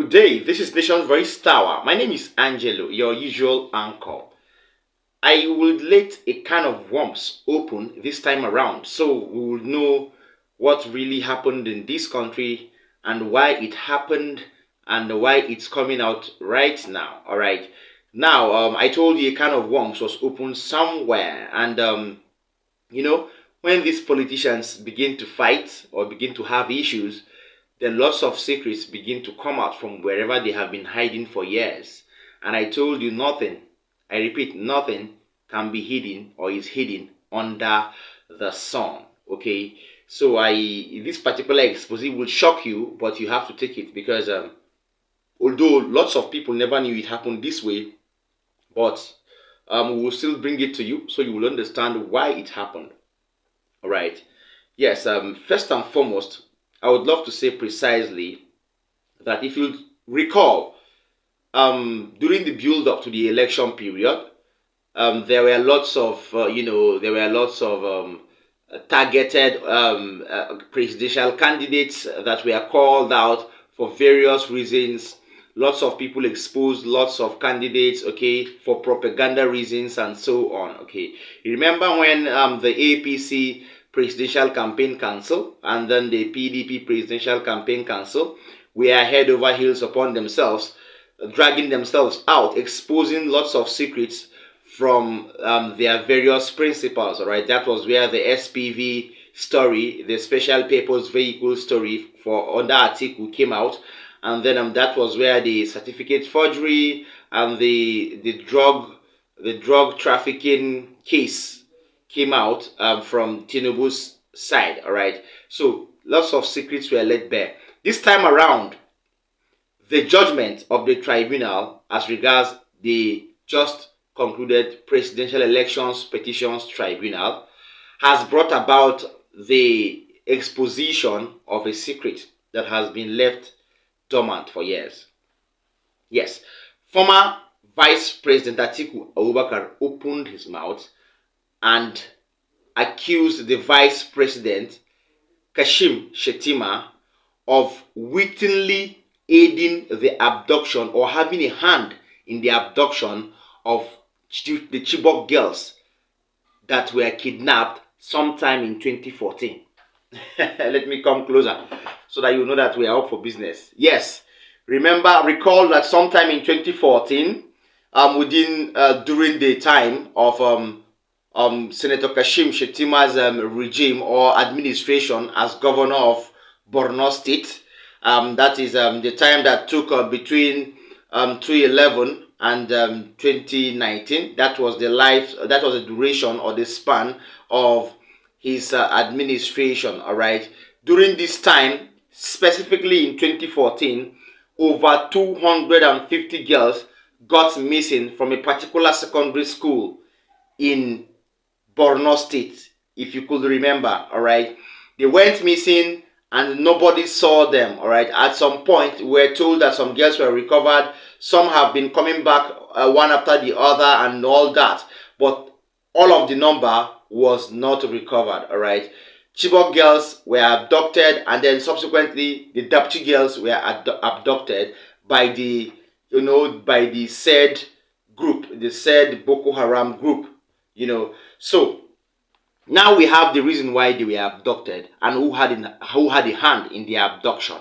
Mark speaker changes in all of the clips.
Speaker 1: Good day, this is Nation's Voice Tower. My name is Angelo, your usual anchor. I will let a can of worms open this time around so we will know what really happened in this country and why it happened and why it's coming out right now. Alright, now I told you a can of worms was opened somewhere, and when these politicians begin to fight or begin to have issues, then lots of secrets begin to come out from wherever they have been hiding for years. And I told you nothing, I repeat, nothing can be hidden or is hidden under the sun. Okay, so this particular expose will shock you, but you have to take it because although lots of people never knew it happened this way, but we will still bring it to you so you will understand why it happened. All right. Yes. First and foremost, I would love to say precisely that if you recall, during the build-up to the election period, there were lots of, targeted presidential candidates that were called out for various reasons. Lots of people exposed lots of candidates, okay, for propaganda reasons and so on, okay. You remember when the APC Presidential Campaign Council and then the PDP Presidential Campaign Council were head over heels upon themselves, dragging themselves out, exposing lots of secrets from their various principals, all right? That was where the SPV story, the Special Purpose Vehicle story for under Atiku came out, and then that was where the certificate forgery and the drug trafficking case came out from Tinubu's side, all right? So lots of secrets were laid bare. This time around, the judgment of the tribunal as regards the just concluded Presidential Elections Petitions Tribunal has brought about the exposition of a secret that has been left dormant for years. Yes, former Vice President Atiku Abubakar opened his mouth and accused the Vice President Shettima of wittingly aiding the abduction or having a hand in the abduction of the Chibok girls that were kidnapped sometime in 2014. Let me come closer so that you know that we are up for business. Yes, recall that sometime in 2014, during the time of Senator Shettima's regime or administration as governor of Borno State, that is the time that took between 2011 and 2019. That was the duration or the span of his administration. All right. During this time, specifically in 2014, over 250 girls got missing from a particular secondary school in Borno State, if you could remember. All right, they went missing and nobody saw them. All right, at some point we were told that some girls were recovered, some have been coming back one after the other and all that, but all of the number was not recovered. All right, Chibok girls were abducted, and then subsequently the Dapchi girls were abducted by the said group, the said Boko Haram group. So now we have the reason why they were abducted and who had a hand in the abduction.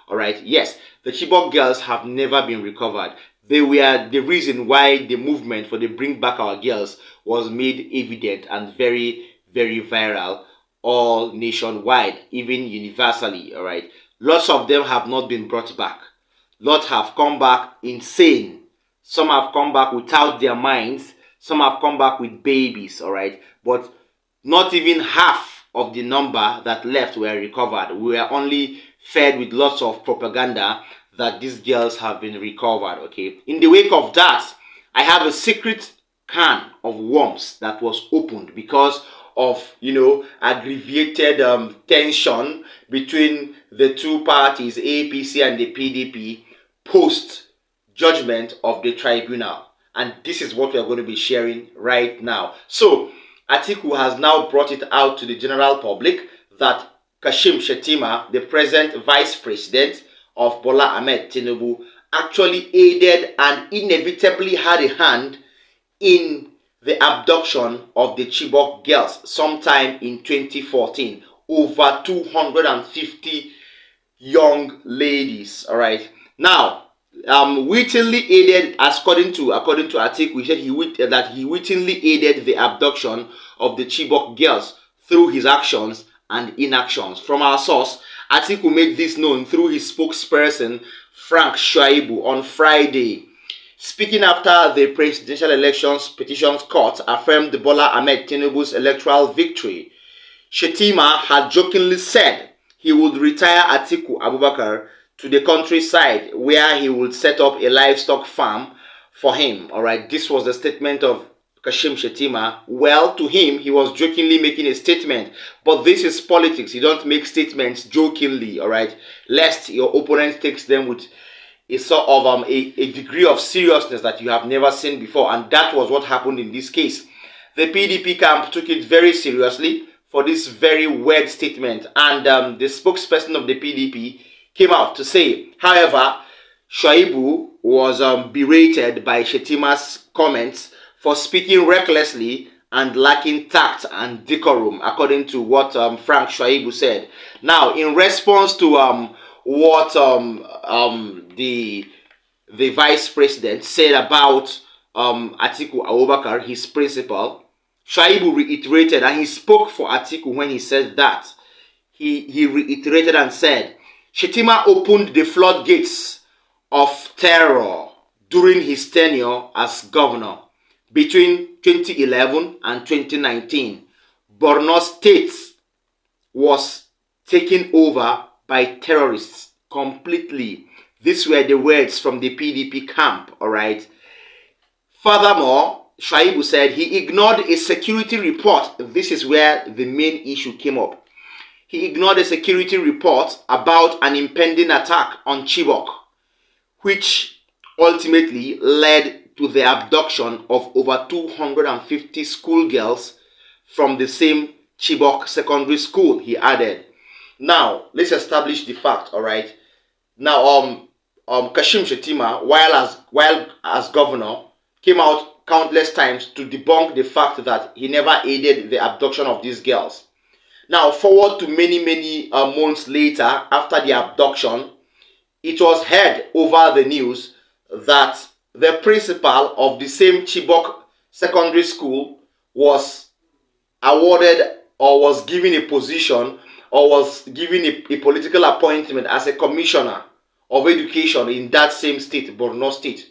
Speaker 1: All right. Yes, the Chibok girls have never been recovered. They were the reason why the movement for the Bring Back Our Girls was made evident and very, very viral all nationwide, even universally. All right. Lots of them have not been brought back. Lots have come back insane. Some have come back without their minds. Some have come back with babies. All right. But not even half of the number that left were recovered. We were only fed with lots of propaganda that these girls have been recovered. Okay. In the wake of that, I have a secret can of worms that was opened because of aggravated tension between the two parties, APC and the PDP, post judgment of the tribunal. And this is what we are going to be sharing right now. So Atiku has now brought it out to the general public that Shettima, the present vice president of Bola Ahmed Tinubu actually aided and inevitably had a hand in the abduction of the Chibok girls sometime in 2014. Over 250 young ladies. All right. Now, wittingly aided, according to Atiku, he said that he wittingly aided the abduction of the Chibok girls through his actions and inactions. From our source, Atiku made this known through his spokesperson Frank Shuaibu on Friday. Speaking after the presidential elections, petitions court affirmed Bola Ahmed Tinubu's electoral victory, Shettima had jokingly said he would retire Atiku Abubakar to the countryside where he would set up a livestock farm for him. All right, this was the statement of Kashim Shettima. Well, to him, he was jokingly making a statement, but this is politics. You don't make statements jokingly, all right, lest your opponent takes them with a sort of a degree of seriousness that you have never seen before, and that was what happened in this case. The PDP camp took it very seriously for this very weird statement, and the spokesperson of the PDP came out to say, however, Shuaibu was berated by Shettima's comments for speaking recklessly and lacking tact and decorum, according to what Frank Shuaibu said. Now, in response to what the vice president said about Atiku Abubakar, his principal, Shuaibu reiterated, and he spoke for Atiku when he said that. He reiterated and said, Shettima opened the floodgates of terror during his tenure as governor. Between 2011 and 2019, Borno State was taken over by terrorists completely. These were the words from the PDP camp, all right? Furthermore, Shuaibu said he ignored a security report. This is where the main issue came up. He ignored a security report about an impending attack on Chibok, which ultimately led to the abduction of over 250 schoolgirls from the same Chibok secondary school, he added. Now, let's establish the fact, all right? Now, Kashim Shettima, while as governor, came out countless times to debunk the fact that he never aided the abduction of these girls. Now, forward to many months later, after the abduction, it was heard over the news that the principal of the same Chibok secondary school was awarded or was given a position or was given a political appointment as a commissioner of education in that same state, Borno State.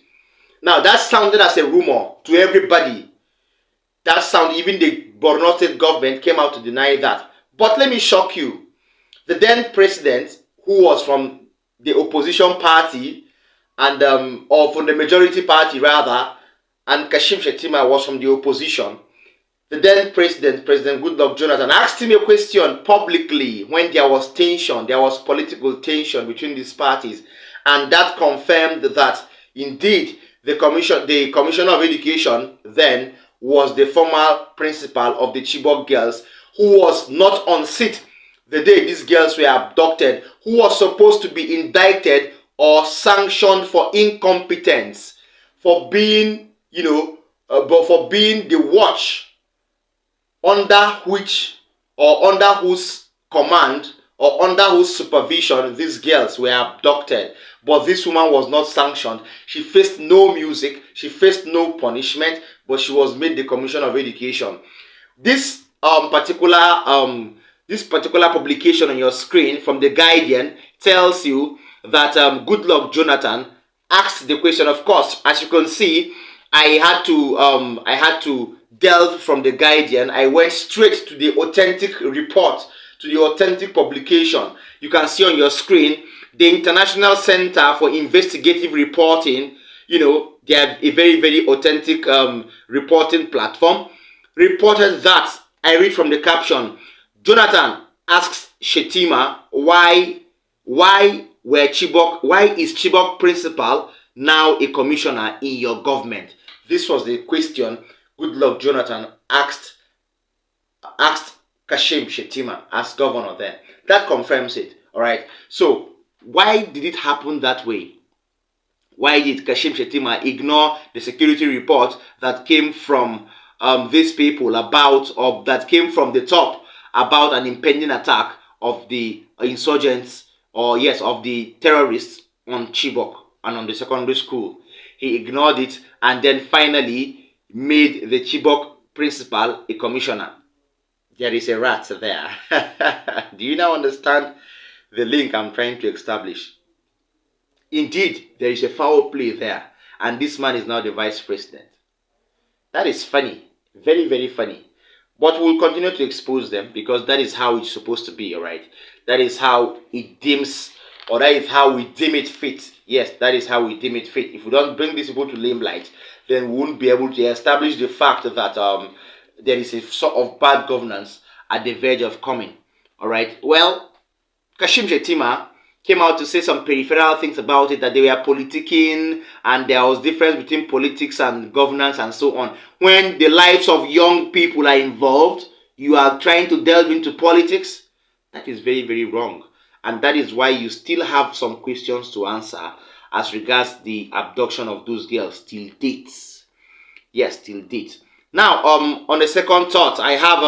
Speaker 1: Now, that sounded as a rumor to everybody. That sound, even the Borno State government came out to deny that. But let me shock you. The then president, who was from the opposition party, and or from the majority party rather, and Kashim Shettima was from the opposition, the then president, President Goodluck Jonathan, asked him a question publicly when there was tension, there was political tension between these parties, and that confirmed that indeed the Commissioner of Education then was the former principal of the Chibok girls, who was not on seat the day these girls were abducted, who was supposed to be indicted or sanctioned for incompetence, for being, for being the watch under which or under whose command or under whose supervision these girls were abducted. But this woman was not sanctioned. She faced no music, she faced no punishment, but she was made the Commissioner of Education. This particular publication on your screen from The Guardian tells you that Goodluck Jonathan asked the question. Of course, as you can see, I had to delve from The Guardian. I went straight to the authentic report, to the authentic publication. You can see on your screen the International Center for Investigative Reporting. They have a very authentic reporting platform. Reported that, I read from the caption, Jonathan asks Shettima why is Chibok principal now a commissioner in your government? This was the question Goodluck Jonathan asked Kashim Shettima as governor then. That confirms it. All right. So Why did it happen that way? Why did Kashim Shettima ignore the security report that came from these people that came from the top about an impending attack of the insurgents, or yes, of the terrorists on Chibok and on the secondary school? He ignored it and then finally made the Chibok principal a commissioner. There is a rat there. Do you now understand the link I'm trying to establish? Indeed, there is a foul play there, and this man is now the vice president. That is funny, very, very funny. But we'll continue to expose them because that is how it's supposed to be, all right? That is how it deems, or that is how we deem it fit. Yes, that is how we deem it fit. If we don't bring these people to limelight, then we won't be able to establish the fact that there is a sort of bad governance at the verge of coming, all right? Well, Kashim Shettima came out to say some peripheral things about it, that they were politicking and there was difference between politics and governance and so on. When the lives of young people are involved, you are trying to delve into politics. That is very, very wrong. And that is why you still have some questions to answer as regards the abduction of those girls till date. Yes, till date. Now, on the second thought, I have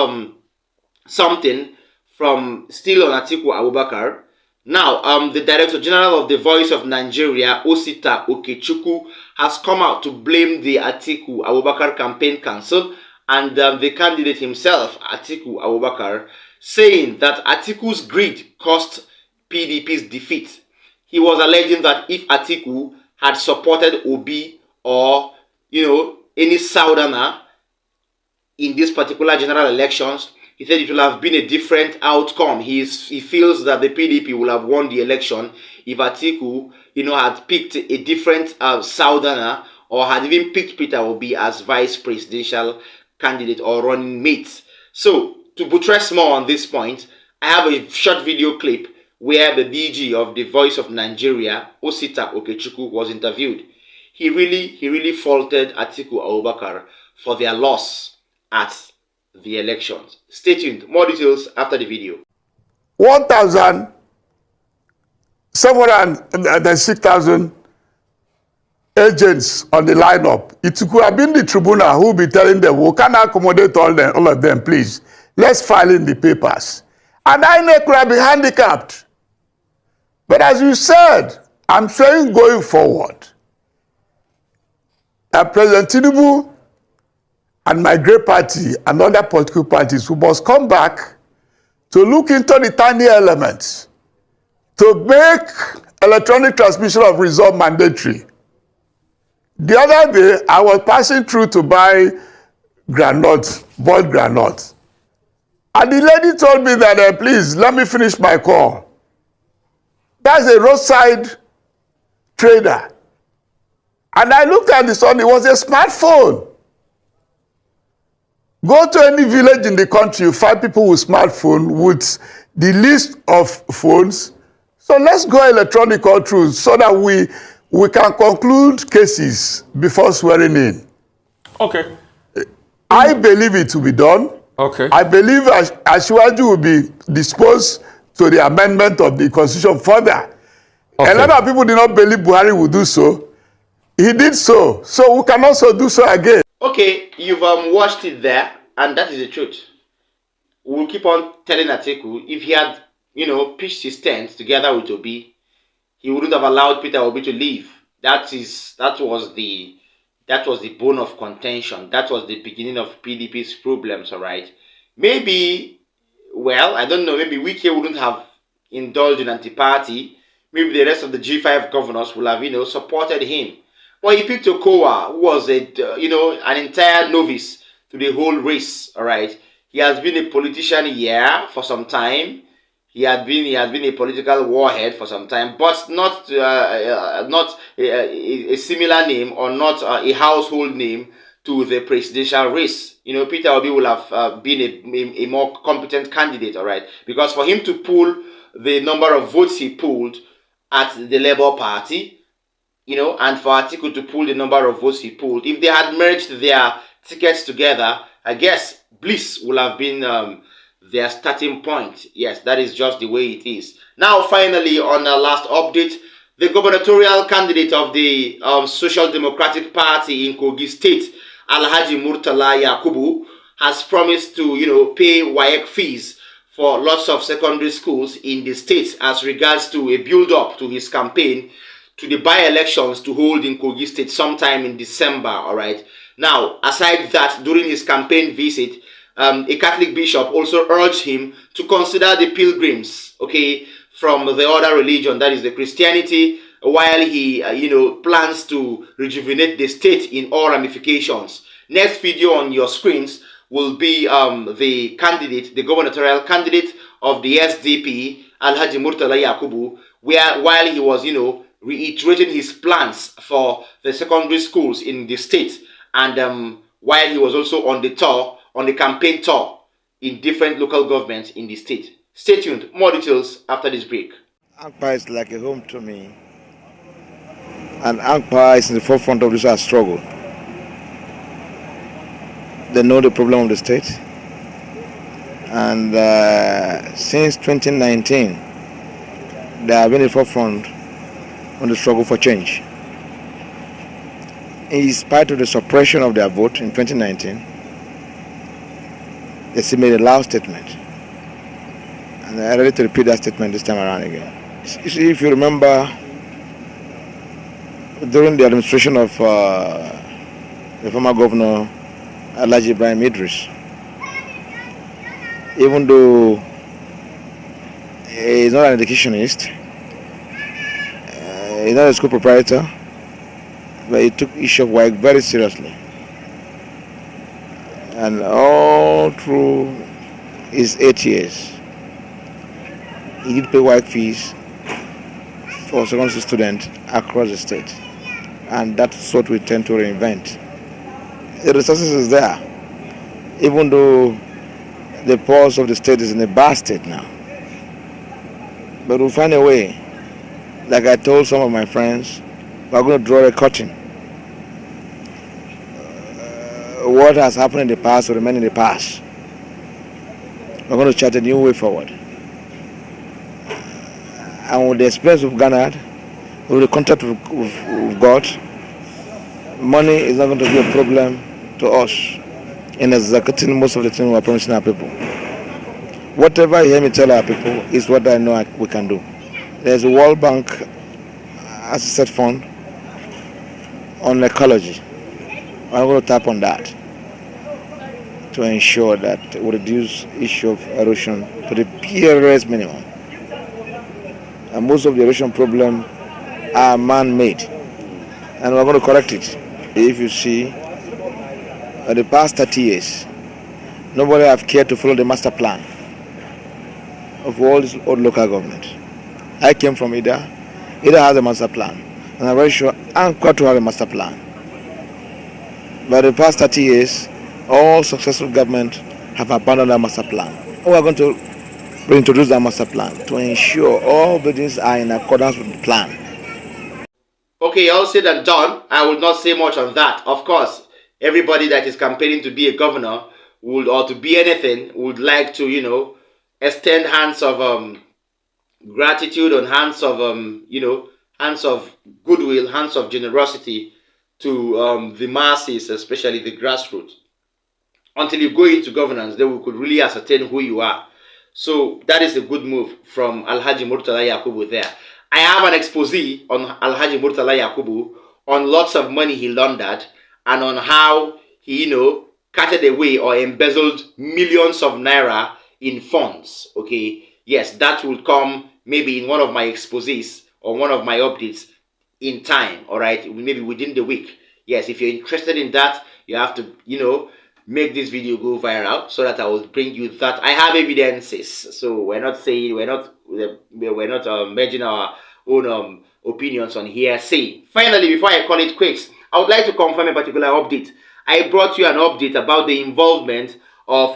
Speaker 1: something from still on Atiku Abubakar. Now, the Director General of the Voice of Nigeria, Osita Okechukwu, has come out to blame the Atiku Abubakar Campaign Council and the candidate himself, Atiku Abubakar, saying that Atiku's greed cost PDP's defeat. He was alleging that if Atiku had supported Obi or, any Southerner in these particular general elections, he said it will have been a different outcome. He feels that the PDP will have won the election if Atiku, had picked a different Southerner or had even picked Peter Obi as vice presidential candidate or running mate. So, to buttress more on this point, I have a short video clip where the DG of the Voice of Nigeria, Osita Okechukwu, was interviewed. He really faulted Atiku Abubakar for their loss at the elections. Stay tuned. More details after the video.
Speaker 2: 1,706,000 agents on the lineup. It could have been the tribunal who will be telling them, we can't accommodate all of them, please. Let's file in the papers. And INEC could have been handicapped. But as you said, I'm saying going forward, President Tinubu and my great party and other political parties who must come back to look into the tiny elements to make electronic transmission of result mandatory. The other day, I was passing through to buy groundnuts, boiled groundnuts. And the lady told me that, please, let me finish my call. That's a roadside trader. And I looked at this one, it was a smartphone. Go to any village in the country, you find people with smartphone with the list of phones. So let's go electronic all through so that we can conclude cases before swearing in.
Speaker 3: Okay.
Speaker 2: I believe it will be done.
Speaker 3: Okay.
Speaker 2: I believe Asiwaju will be disposed to the amendment of the Constitution further. Okay. A lot of people did not believe Buhari would do so. He did so. So we can also do so again.
Speaker 1: Okay, you've watched it there, and that is the truth. We'll keep on telling Atiku, if he had, pitched his tent together with Obi, he wouldn't have allowed Peter Obi to leave. That was the bone of contention. That was the beginning of PDP's problems, all right? Maybe, well, I don't know, maybe Wike wouldn't have indulged in anti-party. Maybe the rest of the G5 governors will have, supported him. But he picked Okowa, who was an entire novice to the whole race. All right, he has been a politician here for some time. He has been a political warhead for some time, but not a similar name or not a household name to the presidential race. Peter Obi will have been a more competent candidate. All right, because for him to pull the number of votes he pulled at the Labour Party, and for Atiku to pull the number of votes he pulled, if they had merged their tickets together, I guess bliss would have been their starting point. Yes, that is just the way it is. Now, finally, on our last update, the gubernatorial candidate of the Social Democratic Party in Kogi State, Alhaji Murtala Yakubu, has promised to, pay WAEC fees for lots of secondary schools in the state as regards to a build-up to his campaign to the by-elections to hold in Kogi State sometime in December, all right? Now, aside that, during his campaign visit, a Catholic bishop also urged him to consider the pilgrims, okay, from the other religion, that is the Christianity, while he, plans to rejuvenate the state in all ramifications. Next video on your screens will be the candidate, the gubernatorial candidate of the SDP, Alhaji Murtala Yakubu, while he was, reiterating his plans for the secondary schools in the state, and while he was also on the tour, on the campaign tour in different local governments in the state. Stay tuned. More details after this break.
Speaker 3: Ankpa is like a home to me, and Ankpa is in the forefront of this our struggle. They know the problem of the state, and since 2019, they have been in the forefront on the struggle for change. In spite of the suppression of their vote in 2019, they still made a loud statement, and they are ready to repeat that statement this time around again. You see, if you remember, during the administration of the former governor Alhaji Ibrahim Idris, even though he's not an educationist, he's not a school proprietor, but he took issue of WAEC very seriously. And all through his 8 years, he did pay WAEC fees for secondary students across the state. And that's what we tend to reinvent. The resources is there, even though the pulse of the state is in a bad state now. But we'll find a way. Like I told some of my friends, we're going to draw a curtain. What has happened in the past will remain in the past. We're going to chart a new way forward. And with the experience we've garnered, with the contact we've got, money is not going to be a problem to us in executing most of the things we're promising our people. Whatever you hear me tell our people is what I know we can do. There's a World Bank asset fund on ecology. I'm going to tap on that to ensure that we reduce issue of erosion to the PRS minimum. And most of the erosion problem are man-made, and we're going to correct it. If you see, in the past 30 years, nobody have cared to follow the master plan of all these old local government. I came from Ida. Ida has a master plan, and I'm very sure Ankpa to have a master plan. But the past 30 years, all successful government have abandoned that master plan. We are going to reintroduce that master plan to ensure all buildings are in accordance with the plan.
Speaker 1: Okay, all said and done. I will not say much on that. Of course, everybody that is campaigning to be a governor would, or to be anything, would like to, extend hands of gratitude and hands of, hands of goodwill, hands of generosity to the masses, especially the grassroots. Until you go into governance, then we could really ascertain who you are. So that is a good move from Alhaji Murtala Yakubu there. I have an expose on Alhaji Murtala Yakubu on lots of money he laundered and on how he, carted away or embezzled millions of naira in funds. Okay, yes, that will come maybe in one of my exposés or one of my updates in time. All right, maybe within the week. Yes, if you're interested in that, you have to, make this video go viral so that I will bring you that. I have evidences, so we're not saying we're not merging our own opinions on hearsay. Finally, before I call it quits, I would like to confirm a particular update. I brought you an update about the involvement of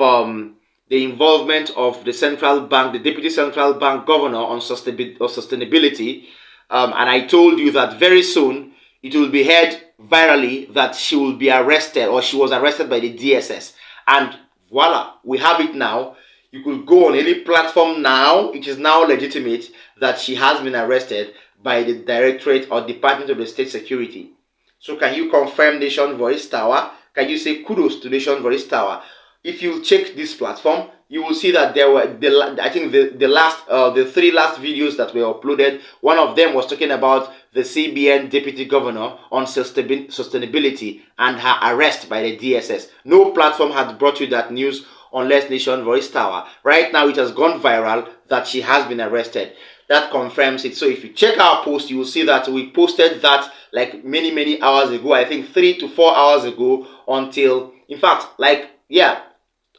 Speaker 1: the central bank, the deputy central bank governor on sustainability, and I told you that very soon it will be heard virally that she will be arrested, or she was arrested by the DSS, and voila, we have it now. You could go on any platform now. It is now legitimate that she has been arrested by the Directorate or Department of the State Security. So can you confirm Nation Voice Tower? Can you say kudos to Nation Voice Tower? If you check this platform, you will see that there were I think the three last videos that were uploaded. One of them was talking about the CBN Deputy Governor on sustainability and her arrest by the DSS. No platform had brought you that news unless Nation Voice Tower. Right now it has gone viral that she has been arrested. That confirms it. So if you check our post, you will see that we posted that like many hours ago. I think 3 to 4 hours ago, until, in fact, like, yeah,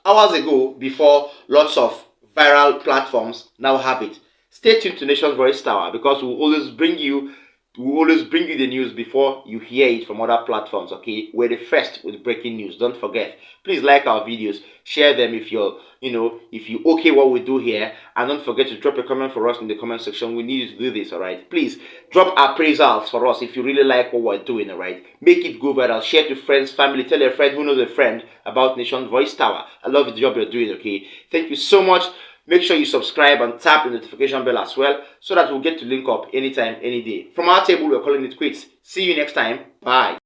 Speaker 1: hours ago, before lots of viral platforms now have it. Stay tuned to Nation Voice Tower, because we'll always bring you the news before you hear it from other platforms. Okay, we're the first with breaking news. Don't forget. Please like our videos, share them if you're, if you okay what we do here, and don't forget to drop a comment for us in the comment section. We need you to do this, all right? Please drop appraisals for us if you really like what we're doing, all right? Make it go viral. Share to friends, family. Tell a friend who knows a friend about Nation Voice Tower. I love the job you're doing. Okay, thank you so much. Make sure you subscribe and tap the notification bell as well, so that we'll get to link up anytime, any day. From our table, we're calling it quits. See you next time. Bye.